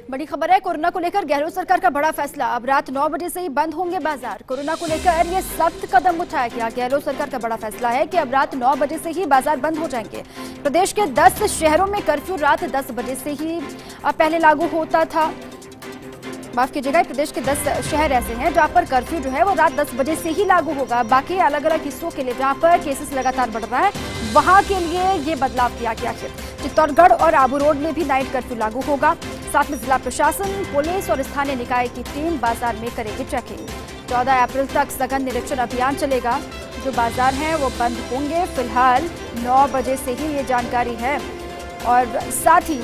बड़ी खबर है, कोरोना को लेकर गहलोत सरकार का बड़ा फैसला। अब रात 9 बजे से ही बंद होंगे बाजार। कोरोना को लेकर ये सख्त कदम उठाया गया। गहलोत सरकार का बड़ा फैसला है कि अब रात 9 बजे से ही बाजार बंद हो जाएंगे। प्रदेश के 10 शहरों में कर्फ्यू रात 10 बजे से ही पहले लागू होता था। माफ कीजिएगा, प्रदेश के 10 शहर ऐसे हैं जहां पर कर्फ्यू जो है वो रात 10 बजे से ही लागू होगा। बाकी अलग अलग हिस्सों के लिए जहां पर केसेस लगातार बढ़ रहा है, वहां के लिए ये बदलाव किया गया है। चित्तौड़गढ़ और आबू रोड में भी नाइट कर्फ्यू लागू होगा। साथ में जिला प्रशासन, पुलिस और स्थानीय निकाय की टीम बाजार में करेगी चेकिंग। 14 अप्रैल तक सघन निरीक्षण अभियान चलेगा। जो बाजार हैं वो बंद होंगे। फिलहाल 9 बजे से ही ये जानकारी है। और साथ ही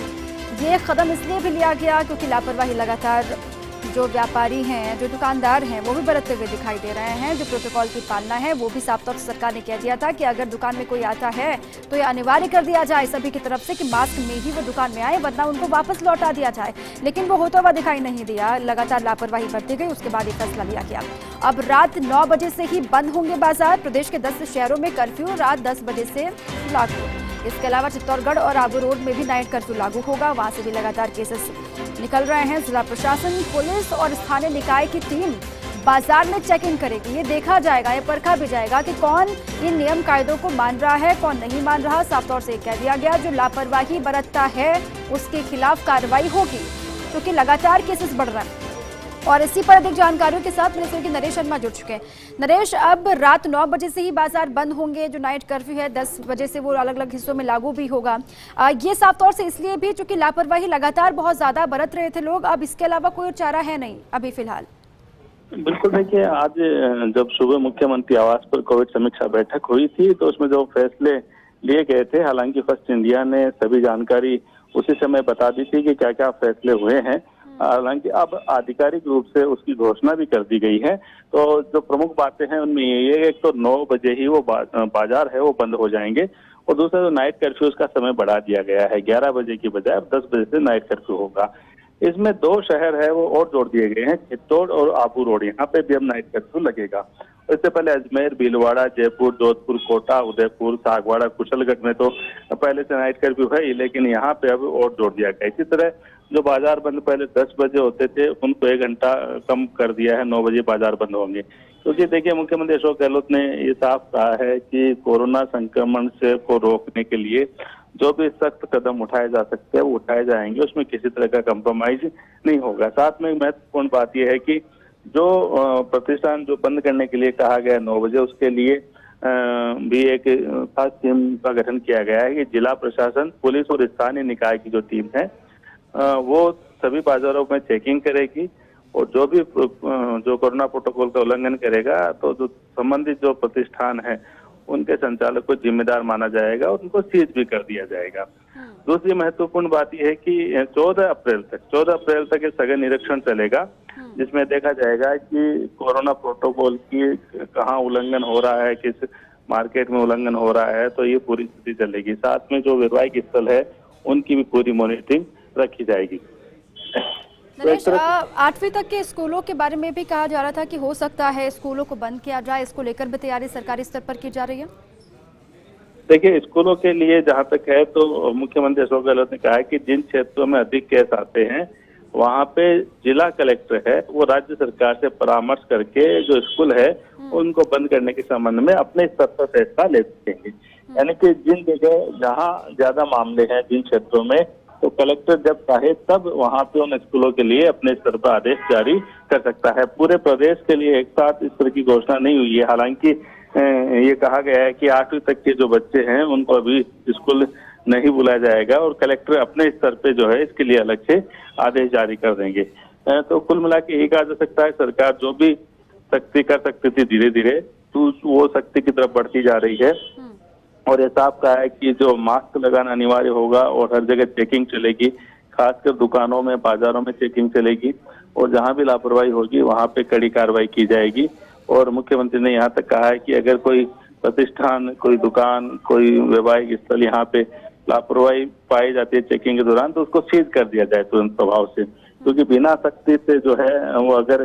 ये कदम इसलिए भी लिया गया क्योंकि लापरवाही लगातार जो व्यापारी हैं, जो दुकानदार हैं, वो भी बरतते हुए दिखाई दे रहे हैं। जो प्रोटोकॉल की पालना है वो भी साफ तौर से सरकार ने कह दिया था कि अगर दुकान में कोई आता है तो ये अनिवार्य कर दिया जाए सभी की तरफ से कि मास्क में ही वो दुकान में आए, वरना उनको वापस लौटा दिया जाए। लेकिन वो होता हुआ दिखाई नहीं दिया। लगातार लापरवाही बरती गई। उसके बाद ये फैसला लिया गया। अब रात 9 बजे से ही बंद होंगे बाजार। प्रदेश के 10 शहरों में कर्फ्यू रात 10 बजे से लागू। इसके अलावा चित्तौड़गढ़ और आबू रोड में भी नाइट कर्फ्यू लागू होगा। वहां से भी लगातार केसेस निकल रहे हैं। जिला प्रशासन, पुलिस और स्थानीय निकाय की टीम बाजार में चेकिंग करेगी। ये देखा जाएगा, ये परखा भी जाएगा कि कौन इन नियम कायदों को मान रहा है, कौन नहीं मान रहा। साफ तौर से कह दिया गया जो लापरवाही बरतता है उसके खिलाफ कार्रवाई होगी, क्योंकि लगातार केसेस बढ़ रहे हैं। और इसी पर अधिक जानकारियों के साथ मेरे सहयोगी नरेश शर्मा जुड़ चुके हैं। नरेश, अब रात 9 बजे से ही बाजार बंद होंगे। जो नाइट कर्फ्यू है 10 बजे से वो अलग अलग हिस्सों में लागू भी होगा। ये साफ तौर से इसलिए भी क्योंकि लापरवाही लगातार बहुत ज्यादा बरत रहे थे लोग। अब इसके अलावा कोई चारा है नहीं अभी फिलहाल। बिल्कुल, देखिए आज जब सुबह मुख्यमंत्री आवास पर कोविड समीक्षा बैठक हुई थी तो उसमें जो फैसले लिए गए थे, हालांकि फर्स्ट इंडिया ने सभी जानकारी उसी समय बता दी थी कि क्या क्या फैसले हुए हैं। हालांकि अब आधिकारिक रूप से उसकी घोषणा भी कर दी गई है। तो जो प्रमुख बातें हैं उनमें ये है, एक तो 9 बजे ही वो बाजार है वो बंद हो जाएंगे, और दूसरा जो नाइट कर्फ्यू का समय बढ़ा दिया गया है। 11 बजे की बजाय अब 10 बजे से नाइट कर्फ्यू होगा। इसमें 2 शहर है वो और जोड़ दिए गए हैं, चित्तौड़ और आबू रोड। यहाँ पे भी अब नाइट कर्फ्यू लगेगा। इससे पहले अजमेर, भीलवाड़ा, जयपुर, जोधपुर, कोटा, उदयपुर, सागवाड़ा, कुशलगढ़ में तो पहले से नाइट कर्फ्यू है ही, लेकिन यहाँ पे अब और जोड़ दिया गया। इसी तरह जो बाजार बंद पहले 10 बजे होते थे उनको 1 घंटा कम कर दिया है, 9 बजे बाजार बंद होंगे। क्योंकि देखिए, मुख्यमंत्री अशोक गहलोत ने ये साफ कहा है कि कोरोना संक्रमण से को रोकने के लिए जो भी सख्त कदम उठाए जा सकते हैं वो उठाए जाएंगे। उसमें किसी तरह का कंप्रोमाइज नहीं होगा। साथ में महत्वपूर्ण बात यह है कि जो प्रतिष्ठान जो बंद करने के लिए कहा गया 9 बजे, उसके लिए भी एक खास टीम का गठन किया गया है कि जिला प्रशासन, पुलिस और स्थानीय निकाय की जो टीम है वो सभी बाजारों में चेकिंग करेगी, और जो भी जो कोरोना प्रोटोकॉल का उल्लंघन करेगा तो जो संबंधित जो प्रतिष्ठान है उनके संचालक को जिम्मेदार माना जाएगा और उनको सीज भी कर दिया जाएगा। दूसरी महत्वपूर्ण बात यह है कि 14 अप्रैल तक सघन निरीक्षण चलेगा, जिसमें देखा जाएगा कि कोरोना प्रोटोकॉल की कहाँ उल्लंघन हो रहा है, किस मार्केट में उल्लंघन हो रहा है, तो ये पूरी स्थिति चलेगी। साथ में जो वैवाहिक स्थल है उनकी भी पूरी मॉनिटरिंग रखी जाएगी। नरेश, 8वीं तक के स्कूलों के बारे में भी कहा जा रहा था कि हो सकता है स्कूलों को बंद किया जाए। इसको लेकर भी तैयारी सरकारी स्तर पर की जा रही है। देखिए, स्कूलों के लिए जहां तक है तो मुख्यमंत्री अशोक गहलोत ने कहा है कि जिन क्षेत्रों में अधिक केस आते हैं वहां पे जिला कलेक्टर है वो राज्य सरकार से परामर्श करके जो स्कूल है उनको बंद करने के संबंध में अपने स्तर पर फैसला ले सकेंगे। यानी कि जिन जगह जहां ज्यादा मामले हैं, जिन क्षेत्रों में, तो कलेक्टर जब चाहे तब वहां पे उन स्कूलों के लिए अपने स्तर पर आदेश जारी कर सकता है। पूरे प्रदेश के लिए एक साथ इस तरह की घोषणा नहीं हुई है। हालांकि ये कहा गया है कि 8वीं तक के जो बच्चे हैं उनको अभी स्कूल नहीं बुलाया जाएगा, और कलेक्टर अपने स्तर पे जो है इसके लिए अलग से आदेश जारी कर देंगे। तो कुल मिला के यही कहा जा सकता है, सरकार जो भी सख्ती कर सकती थी धीरे धीरे तो वो सख्ती की तरफ बढ़ती जा रही है। और ये साफ कहा है कि जो मास्क लगाना अनिवार्य होगा और हर जगह चेकिंग चलेगी, खासकर दुकानों में, बाजारों में चेकिंग चलेगी, और जहां भी लापरवाही होगी वहां पे कड़ी कार्रवाई की जाएगी। और मुख्यमंत्री ने यहाँ तक कहा है कि अगर कोई प्रतिष्ठान, कोई दुकान, कोई वैवाहिक स्थल यहाँ पे लापरवाही पाई जाती है चेकिंग के दौरान तो उसको सीज कर दिया जाए तुरंत प्रभाव से, क्योंकि बिना सख्ती से जो है वो अगर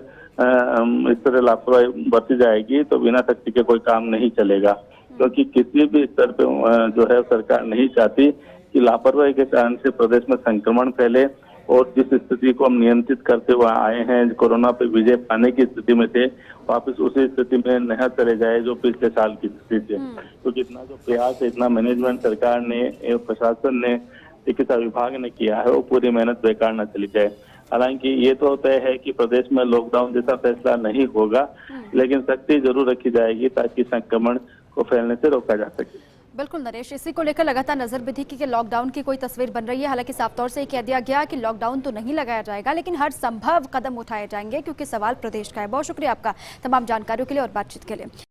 इस तरह लापरवाही बरती जाएगी तो बिना सख्ती के कोई काम नहीं चलेगा। क्योंकि किसी भी स्तर पे जो है सरकार नहीं चाहती कि लापरवाही के कारण से प्रदेश में संक्रमण फैले और जिस स्थिति को हम नियंत्रित करते हुए आए हैं, कोरोना पे विजय पाने की स्थिति में थे, वापस उसी स्थिति में न चले जाए जो पिछले साल की स्थिति थी। क्योंकि इतना जो प्रयास है, इतना मैनेजमेंट सरकार ने, प्रशासन ने, चिकित्सा विभाग ने किया है, वो पूरी मेहनत बेकार न चली जाए। हालांकि ये तो तय है कि प्रदेश में लॉकडाउन जैसा फैसला नहीं होगा, लेकिन सख्ती जरूर रखी जाएगी ताकि संक्रमण को फैलने से रोका जा सके। बिल्कुल नरेश, इसी को लेकर लगातार नजर भी थी कि लॉकडाउन की कोई तस्वीर बन रही है। हालांकि साफ तौर से कह दिया गया कि लॉकडाउन तो नहीं लगाया जाएगा, लेकिन हर संभव कदम उठाए जाएंगे क्योंकि सवाल प्रदेश का है। बहुत शुक्रिया आपका तमाम जानकारियों के लिए और बातचीत के लिए।